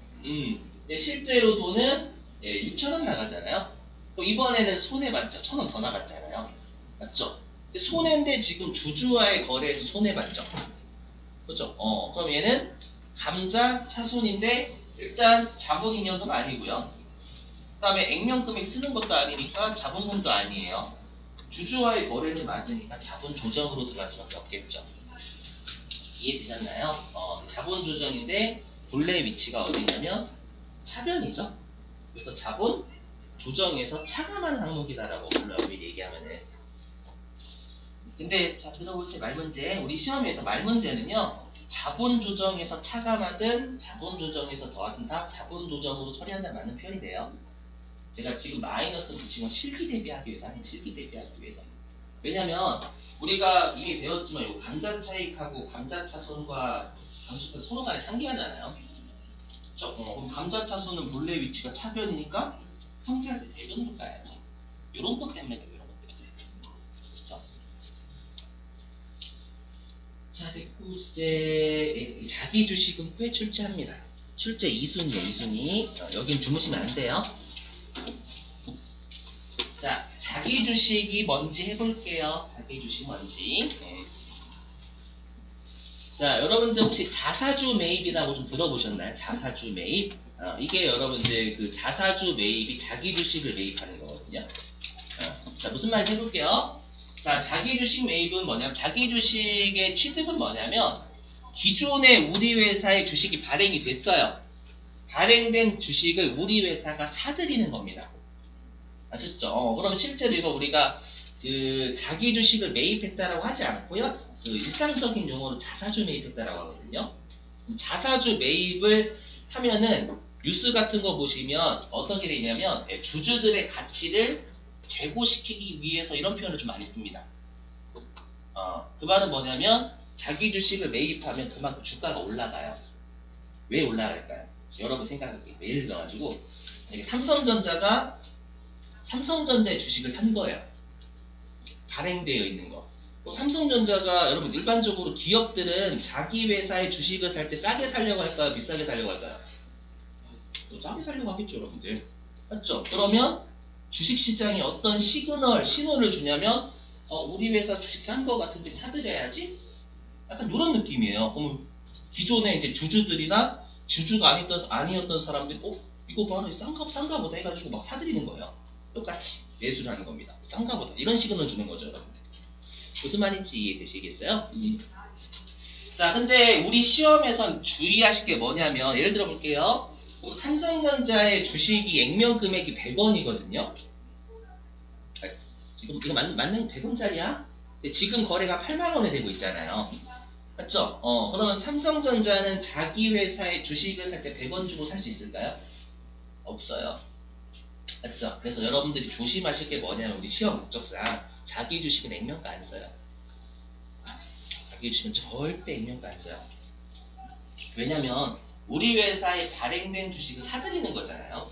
네, 실제로 돈은 6,000원 나가잖아요. 또 이번에는 손해봤죠. 1,000원 더 나갔잖아요. 맞죠? 손해인데 지금 주주와의 거래에서 손해봤죠. 그죠? 그럼 얘는 감자 차손인데 일단 자본잉여금 아니고요. 그 다음에 액면금액 쓰는 것도 아니니까 자본금도 아니에요. 주주와의 거래는 맞으니까 자본 조정으로 들어갈 수밖에 없겠죠. 이해되셨나요? 자본 조정인데 본래 위치가 어디냐면 차변이죠. 그래서 자본 조정에서 차감한 항목이다라고 불러요. 우리 얘기하면은. 근데 자 들어보세요. 말문제. 우리 시험에서 말문제는요. 자본 조정에서 차감하든 자본 조정에서 더하든 다 자본 조정으로 처리한다 맞는 표현이 돼요. 제가 지금 마이너스 붙인 건 실기 대비하기 위해서 아닌 실기 대비하기 위해서. 왜냐면 우리가 이미 배웠지만 요 감자 차익하고 감자 차손과 감수차 서로 간에 상기하잖아요. 그럼 감자 차손은 본래 위치가 차변이니까 상기할 때 대변으로 가야죠. 요런 것 때문에 이런 것 때문에. 그렇죠? 자, 됐고 이제 자기 주식은 꽤 출제합니다. 출제 2순위에요. 2순위. 여긴 주무시면 안 돼요. 자, 자기 주식이 뭔지 해볼게요. 자기 주식 뭔지. 네. 자, 여러분들 혹시 자사주 매입이라고 좀 들어보셨나요? 자사주 매입. 이게 여러분들 그 자사주 매입이 자기 주식을 매입하는 거거든요. 자, 무슨 말인지 해볼게요. 자, 자기 주식 매입은 뭐냐면 자기 주식의 취득은 뭐냐면 기존에 우리 회사의 주식이 발행이 됐어요. 발행된 주식을 우리 회사가 사들이는 겁니다. 아셨죠? 그럼 실제로 이거 우리가 그 자기 주식을 매입했다라고 하지 않고요. 그 일상적인 용어로 자사주 매입했다라고 하거든요. 자사주 매입을 하면은 뉴스 같은 거 보시면 어떻게 되냐면 주주들의 가치를 제고시키기 위해서 이런 표현을 좀 많이 씁니다. 그 말은 뭐냐면 자기 주식을 매입하면 그만큼 주가가 올라가요. 왜 올라갈까요? 여러분 생각하기에 예를 들어가지고 삼성전자가 삼성전자의 주식을 산 거예요. 발행되어 있는 거. 그럼 삼성전자가 여러분 일반적으로 기업들은 자기 회사의 주식을 살 때 싸게 살려고 할까요? 비싸게 살려고 할까요? 싸게 살려고 하겠죠, 여러분들. 맞죠? 그러면 주식시장이 어떤 신호를 주냐면 우리 회사 주식 싼 거 같은데 사들여야지? 약간 이런 느낌이에요. 그러면 기존에 이제 주주들이나 주주가 아니었던 사람들이 이거 봐라 싼가 보다 해가지고 막 사들이는 거예요. 똑같이 매수를 하는 겁니다. 싼가 보다 이런 시그널을 주는 거죠, 여러분들. 무슨 말인지 이해되시겠어요? 자, 근데 우리 시험에선 주의하실 게 뭐냐면 예를 들어 볼게요. 삼성전자의 주식이 액면 금액이 100원이거든요. 이거 맞는 100원짜리야? 근데 지금 거래가 8만 원에 되고 있잖아요. 맞죠? 그러면 삼성전자는 자기 회사의 주식을 살 때 100원 주고 살 수 있을까요? 없어요. 맞죠? 그래서 여러분들이 조심하실 게 뭐냐면 우리 시험 목적상 자기 주식은 액면가 안 써요. 자기 주식은 절대 액면가 안 써요. 왜냐면 우리 회사에 발행된 주식을 사들이는 거잖아요.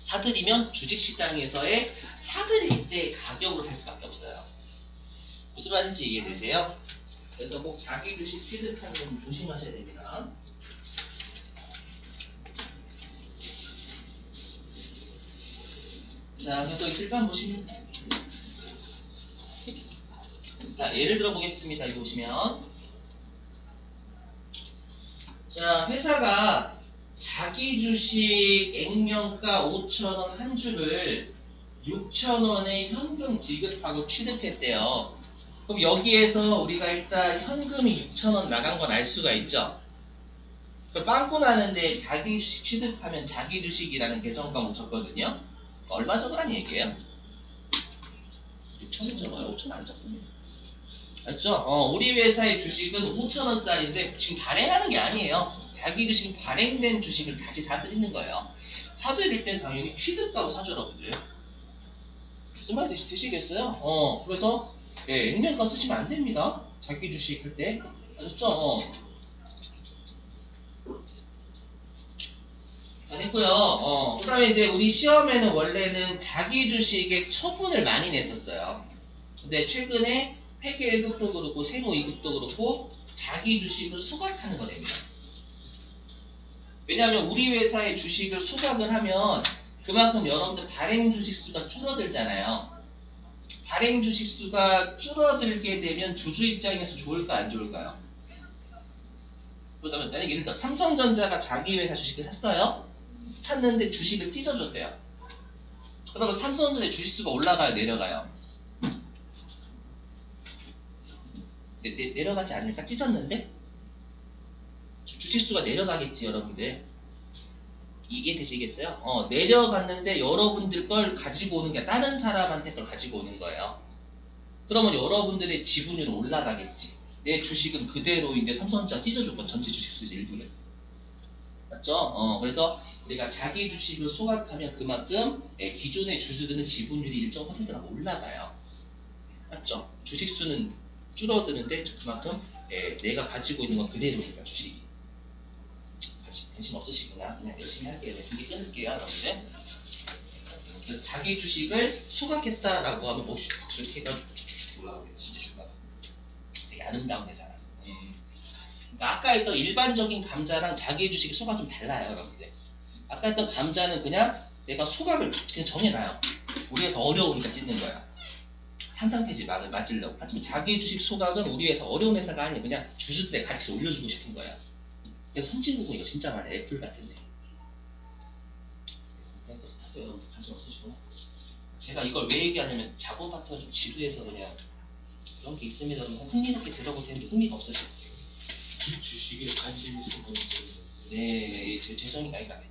사들이면 주식시장에서의 사들일 때 가격으로 살 수밖에 없어요. 무슨 말인지 이해되세요? 그래서 꼭 자기 주식 취득하는 건 조심하셔야 됩니다. 자, 그래서 이 칠판 보시면, 자, 예를 들어 보겠습니다. 이거 보시면, 자, 회사가 자기 주식 액면가 5,000원 한 주를 6,000원에 현금 지급하고 취득했대요. 그럼 여기에서 우리가 일단 현금이 6,000원 나간 건 알 수가 있죠. 그 빵꾸 나는데 자기 주식 취득하면 자기 주식이라는 계정과 묻혔거든요. 얼마 적으란 얘기예요? 6,000원 적어요. 5,000원 안 적습니다. 맞죠? 우리 회사의 주식은 5,000원짜리인데 지금 발행하는 게 아니에요. 자기 주식 발행된 주식을 다시 사들이는 거예요. 사들일 땐 당연히 취득가로 사죠, 여러분들. 무슨 말 되시겠어요? 그래서 예, 액면가 쓰시면 안 됩니다. 자기 주식 할 때. 아셨죠? 잘했고요. 그 다음에 이제 우리 시험에는 원래는 자기 주식의 처분을 많이 냈었어요. 근데 최근에 회계 1급도 그렇고 세무 2급도 그렇고 자기 주식을 소각하는 거 됩니다. 왜냐하면 우리 회사의 주식을 소각을 하면 그만큼 여러분들 발행 주식 수가 줄어들잖아요. 발행 주식 수가 줄어들게 되면 주주 입장에서 좋을까 안 좋을까요? 그러면 만약 예를 들어 삼성전자가 자기 회사 주식을 샀어요. 샀는데 주식을 찢어줬대요. 그러면 삼성전자의 주식 수가 올라가요, 내려가요? 내려가지 않을까? 찢었는데? 주식수가 내려가겠지, 여러분들. 이게 되시겠어요? 내려갔는데 여러분들 걸 가지고 오는 게 다른 사람한테 걸 가지고 오는 거예요. 그러면 여러분들의 지분율은 올라가겠지. 내 주식은 그대로 이제 삼성전자 찢어줬고 전체 주식수에서 일부를. 맞죠? 그래서 우리가 자기 주식을 소각하면 그만큼 기존의 주주들은 지분율이 일정 퍼센트가 올라가요. 맞죠? 주식수는 줄어드는데 그만큼 내가 가지고 있는 건 그대로니까 주식이. 관심 없으시구나. 그냥 열심히 할게요. 네, 준비 끊을게요, 여러분들. 그래서 자기 주식을 소각했다라고 하면 박수 이렇게 해가지고 쭉쭉쭉 올라가요. 진짜 주가가. 되게 아름다운 회사라서. 그러니까 아까 했던 일반적인 감자랑 자기 주식의 소각 좀 달라요, 여러분들. 아까 했던 감자는 그냥 내가 소각을 그냥 정해놔요. 우리 회사 어려우니까 찢는 거야. 상장 폐지 맞으려고. 하지만 자기 주식 소각은 우리 회사 어려운 회사가 아니고 그냥 주주들의 가치를 올려주고 싶은 거야. 그래서 선진국은 이거 진짜 많아요. 애플 같은데. 관심 없으시구나. 제가 이걸 왜 얘기하냐면 자본 파트가 좀 지루해서 그냥 그런 게 있습니다. 흥미롭게 들어보세요. 흥미가 없으시고. 주식에 관심이 있는 네, 재정이 그러니까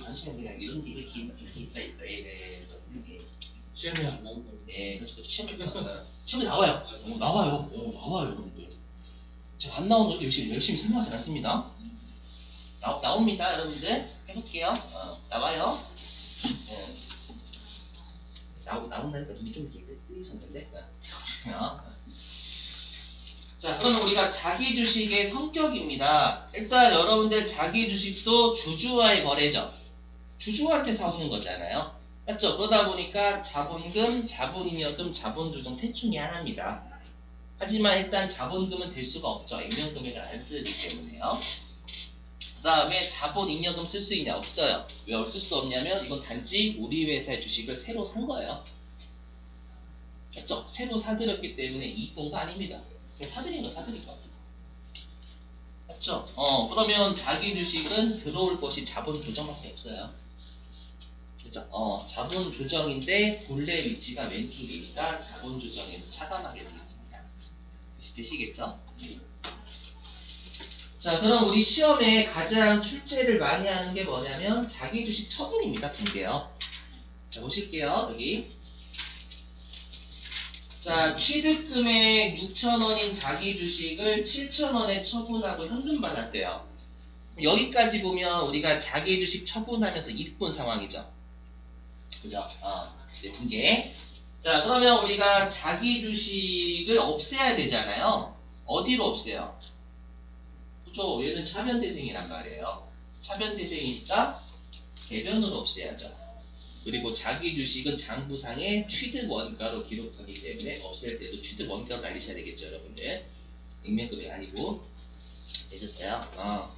관심은 그냥 이런 게 이렇게 있다. 그래서 이렇게 시험에 안 나온다고. 네, 그렇죠. 시험에 나와요. 나와요. 나와요, 여러분들. 제가 안 나오는 것도 열심히 설명하지 않습니다. 나옵니다, 여러분들. 해볼게요. 나와요. 네. 나온다니까 눈이 좀 이렇게 뜨이셨는데. 자, 그럼 우리가 자기 주식의 성격입니다. 일단 여러분들 자기 주식도 주주와의 거래죠. 주주한테 사오는 거잖아요. 맞죠? 그러다 보니까 자본금, 자본잉여금, 자본조정 셋 중에 하나입니다. 하지만 일단 자본금은 될 수가 없죠. 액면금액을 안 쓰기 때문에요. 그 다음에 자본잉여금 쓸 수 있냐? 없어요. 왜 쓸 수 없냐면 이건 단지 우리 회사의 주식을 새로 산 거예요. 맞죠? 새로 사들였기 때문에 이익공도 아닙니다. 그냥 사들인 거. 맞죠? 그러면 자기 주식은 들어올 것이 자본 조정밖에 없어요. 그죠? 자본 조정인데 본래 위치가 왼쪽이니까 자본 조정에는 차감하게 되겠습니다. 되시겠죠? 자, 그럼 우리 시험에 가장 출제를 많이 하는 게 뭐냐면 자기 주식 처분입니다. 볼게요. 자, 보실게요. 여기. 자, 취득금액 6,000원인 자기 주식을 7,000원에 처분하고 현금 받았대요. 여기까지 보면 우리가 자기 주식 처분하면서 이득 본 상황이죠. 그죠? 이제 붕괴. 자, 그러면 우리가 자기 주식을 없애야 되잖아요. 어디로 없애요? 그죠? 얘는 차변대생이란 말이에요. 차변대생이니까 개변으로 없애야죠. 그리고 자기 주식은 장부상에 취득 원가로 기록하기 때문에 없앨 때도 취득 원가로 날리셔야 되겠죠, 여러분들. 액면금이 아니고. 되셨어요?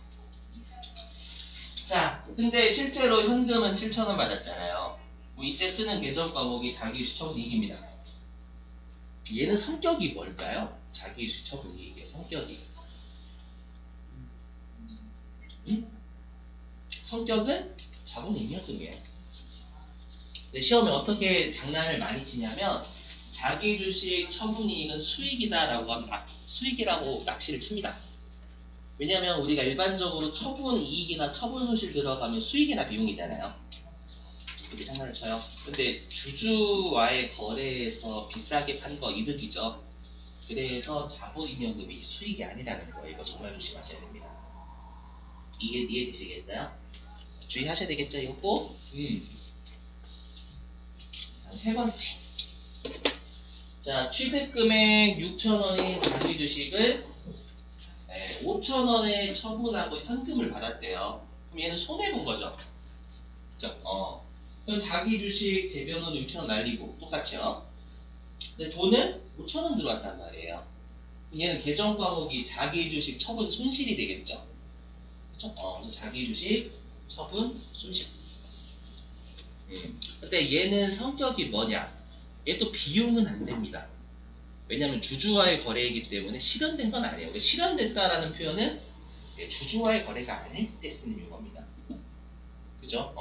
자, 근데 실제로 현금은 7,000원 받았잖아요. 뭐 이때 쓰는 계정 과목이 자기주식 처분이익입니다. 얘는 성격이 뭘까요? 자기주식 처분이익의 성격이. 응? 성격은 자본익면금이에요. 근데 시험에 어떻게 장난을 많이 치냐면 자기주식 처분이익은 수익이다라고 하면 수익이라고 낚시를 칩니다. 왜냐하면 우리가 일반적으로 처분이익이나 처분손실 들어가면 수익이나 비용이잖아요. 이렇게 장난을 쳐요. 근데 주주와의 거래에서 비싸게 판 거 이득이죠. 그래서 자본익면금이 수익이 아니라는 거예요. 이거 정말 조심하셔야 됩니다. 이해되시겠어요? 주의하셔야 되겠죠, 이거 꼭? 세 번째. 자, 취득금액 6,000원인 자기주식을 5,000원에 처분하고 현금을 받았대요. 그럼 얘는 손해본 거죠. 그죠? 그럼 자기주식 대변으로 6,000원 날리고 똑같죠. 근데 돈은 5,000원 들어왔단 말이에요. 얘는 계정 과목이 자기주식 처분 손실이 되겠죠. 그쵸? 그래서 자기주식 처분 손실. 근데 얘는 성격이 뭐냐? 얘도 비용은 안 됩니다. 왜냐하면 주주와의 거래이기 때문에 실현된 건 아니에요. 그러니까 실현됐다라는 표현은 주주와의 거래가 아닐 때 쓰는 용어입니다. 그죠?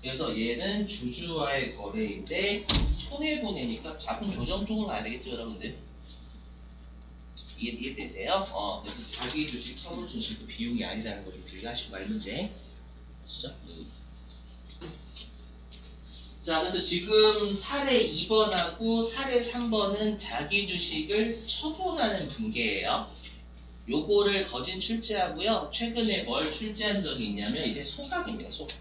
그래서 얘는 주주와의 거래인데 손해보내니까 자본 조정 쪽으로 가야 되겠죠, 여러분들? 이해되세요? 그래서 자기 주식 처분 손실도 비용이 아니라는 거 좀 주의하시고 말 문제. 아시죠? 자, 그래서 지금 사례 2번하고 사례 3번은 자기 주식을 처분하는 분계예요. 요거를 거진 출제하고요. 최근에 뭘 출제한 적이 있냐면 이제 소각입니다. 소각.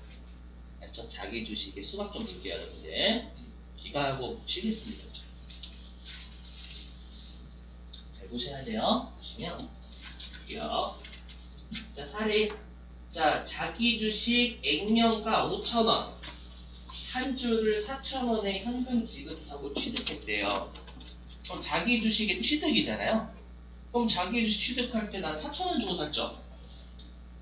맞죠? 자기 주식의 소각 좀 볼게요, 여러분들. 기가하고 쉬겠습니다. 잘 보셔야 돼요. 보시면 볼게요. 자, 사례. 자, 자기 주식 액면가 5,000원. 한 주를 4,000원에 현금 지급하고 취득했대요. 그럼 자기 주식의 취득이잖아요. 그럼 자기 주식 취득할 때 난 4,000원 주고 샀죠.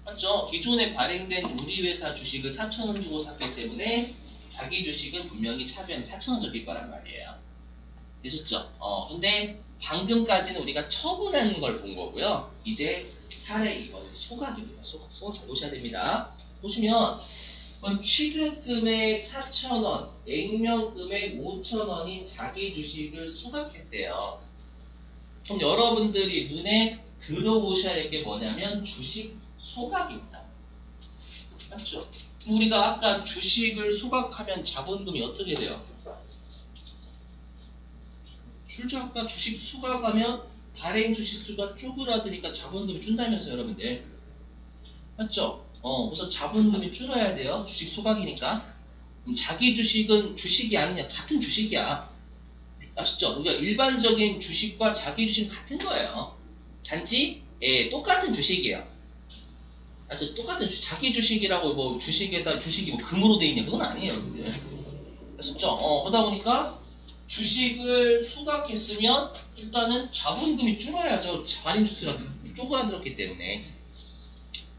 맞죠? 기존에 발행된 우리 회사 주식을 4,000원 주고 샀기 때문에 자기 주식은 분명히 차변 4,000원 적일 거란 말이에요. 되셨죠? 근데 방금까지는 우리가 처분하는 걸 본 거고요. 이제 사례 2번은 소각입니다. 소각 잘 보셔야 됩니다. 보시면 취득금액 4,000원, 액면금액 5,000원인 자기 주식을 소각했대요. 그럼 여러분들이 눈에 들어오셔야 할 게 뭐냐면 주식 소각입니다. 맞죠? 우리가 아까 주식을 소각하면 자본금이 어떻게 돼요? 줄죠. 아까 주식 소각하면 발행 주식수가 쪼그라드니까 자본금이 준다면서 여러분들. 맞죠? 그래서 자본금이 줄어야 돼요. 주식 소각이니까. 자기 주식은 주식이 아니냐. 같은 주식이야. 아시죠? 우리가 일반적인 주식과 자기 주식은 같은 거예요. 단지 똑같은 주식이에요. 아시죠? 똑같은 자기 주식이라고 뭐 주식에다 주식이 뭐 금으로 돼 있냐. 그건 아니에요. 여러분들. 아시죠? 그러다 보니까 주식을 소각했으면 일단은 자본금이 줄어야죠. 발행 주수가 쪼그라들었기 때문에.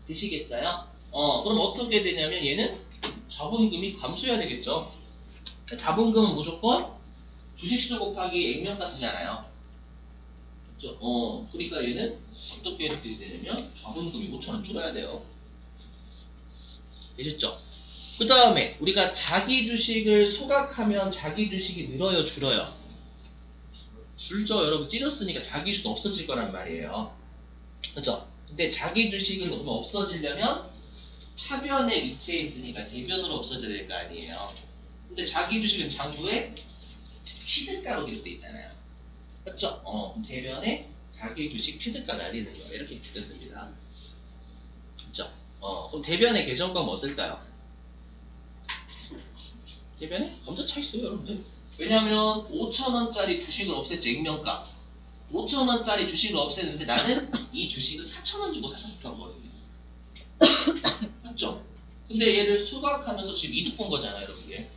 되시겠어요? 그럼 어떻게 되냐면 얘는 자본금이 감소해야 되겠죠. 자본금은 무조건 주식수 곱하기 액면가 쓰잖아요. 그렇죠? 그러니까 얘는 어떻게 이렇게 되냐면 자본금이 5,000원 줄어야 돼요. 되셨죠? 그 다음에 우리가 자기 주식을 소각하면 자기 주식이 늘어요, 줄어요? 줄죠. 여러분 찢었으니까 자기 주식 없어질 거란 말이에요. 그렇죠? 근데 자기 주식은 그러면 없어지려면 차변에 위치해 있으니까 대변으로 없어져야 될 거 아니에요. 근데 자기 주식은 장부에 취득가로 기록돼 있잖아요. 그렇죠? 대변에 자기 주식 취득가 날리는 거 이렇게 그렸습니다. 그렇죠? 그럼 대변에 계정과 뭐 쓸까요? 대변에 검사 차 있어요, 여러분들. 왜냐면 5,000원짜리 주식을 없앴죠, 액면가. 5,000원짜리 주식을 없앴는데 나는 이 주식을 4,000원 주고 샀었던 거거든요. 맞죠? 근데 얘를 소각하면서 지금 이득 본 거잖아요, 여러분들.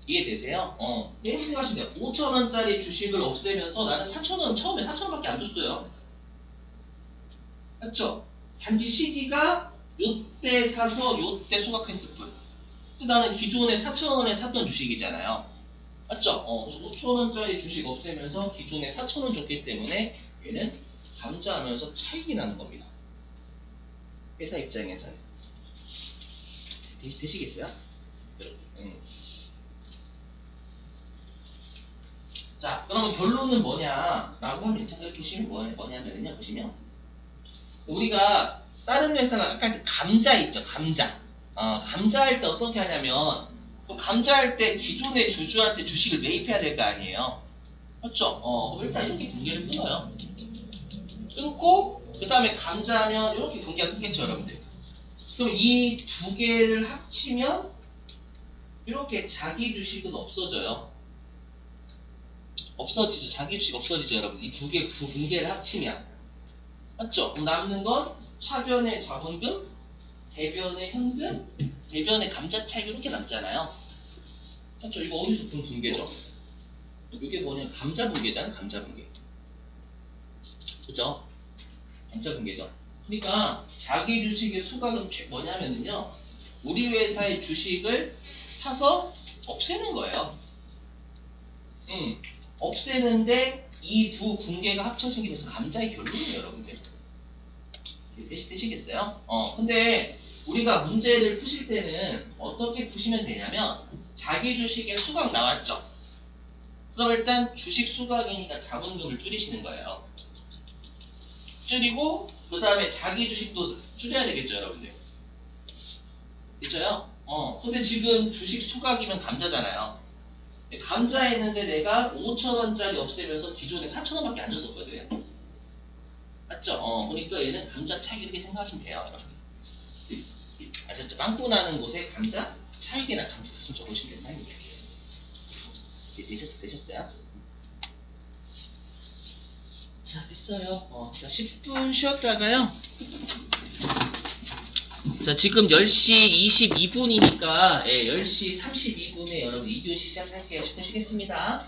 이해되세요? 이렇게 생각하시면 돼요. 5,000원짜리 주식을 없애면서 나는 4,000원, 처음에 4,000원밖에 안 줬어요. 맞죠? 단지 시기가 요때 사서 요때 소각했을 뿐. 근데 나는 기존에 4,000원에 샀던 주식이잖아요. 맞죠? 그래서 5,000원짜리 주식 없애면서 기존에 4,000원 줬기 때문에 얘는 감자하면서 차익이 나는 겁니다. 회사 입장에서는. 되시겠어요? 여러분. 자, 그러면 결론은 뭐냐라고 하면 여기 보시면 뭐냐면요, 보시면 우리가 다른 회사가 아까 그 감자 있죠, 감자. 감자 할 때 어떻게 하냐면 그 감자 할 때 기존의 주주한테 주식을 매입해야 될 거 아니에요. 맞죠? 그럼 일단 이렇게 분기를 끊어요. 끊고 그 다음에 감자하면 이렇게 분기가 끊겠죠, 여러분들. 그럼 이 두 개를 합치면 이렇게 자기 주식은 없어져요. 없어지죠. 자기 주식 없어지죠, 여러분. 이 두 분계를 합치면. 맞죠? 그럼 남는 건 차변의 자본금, 대변의 현금, 대변의 감자차익 이렇게 남잖아요. 맞죠? 이거 어디서 본 분계죠? 이게 뭐냐? 감자 분계잖아요, 감자 분계. 그죠? 감자 분계죠. 그러니까 자기 주식의 소각은 뭐냐면요. 우리 회사의 주식을 사서 없애는 거예요. 없애는데 이 두 분계가 합쳐진 게 돼서 감자의 결론이에요, 여러분들. 되시겠어요? 근데 우리가 문제를 푸실 때는 어떻게 푸시면 되냐면 자기 주식의 수각 나왔죠? 그럼 일단 주식 수각이니까 자본금을 줄이시는 거예요. 줄이고 그 다음에 자기 주식도 줄여야 되겠죠, 여러분들. 그죠요? 근데 지금 주식 수각이면 감자잖아요. 감자 했는데 내가 5,000원짜리 없애면서 기존에 4,000원밖에 안 줬었거든. 맞죠? 그러니까 얘는 감자 차익 이렇게 생각하시면 돼요, 여러분. 아셨죠? 빵꾸 나는 곳에 감자 차익이나 감자 좀 적으시면 된다는 얘기예요. 되셨어요? 자, 됐어요. 자, 10분 쉬었다가요. 자, 지금 10시 22분이니까, 10시 32분에 여러분 2교시 시작할게요. 10분 쉬겠습니다.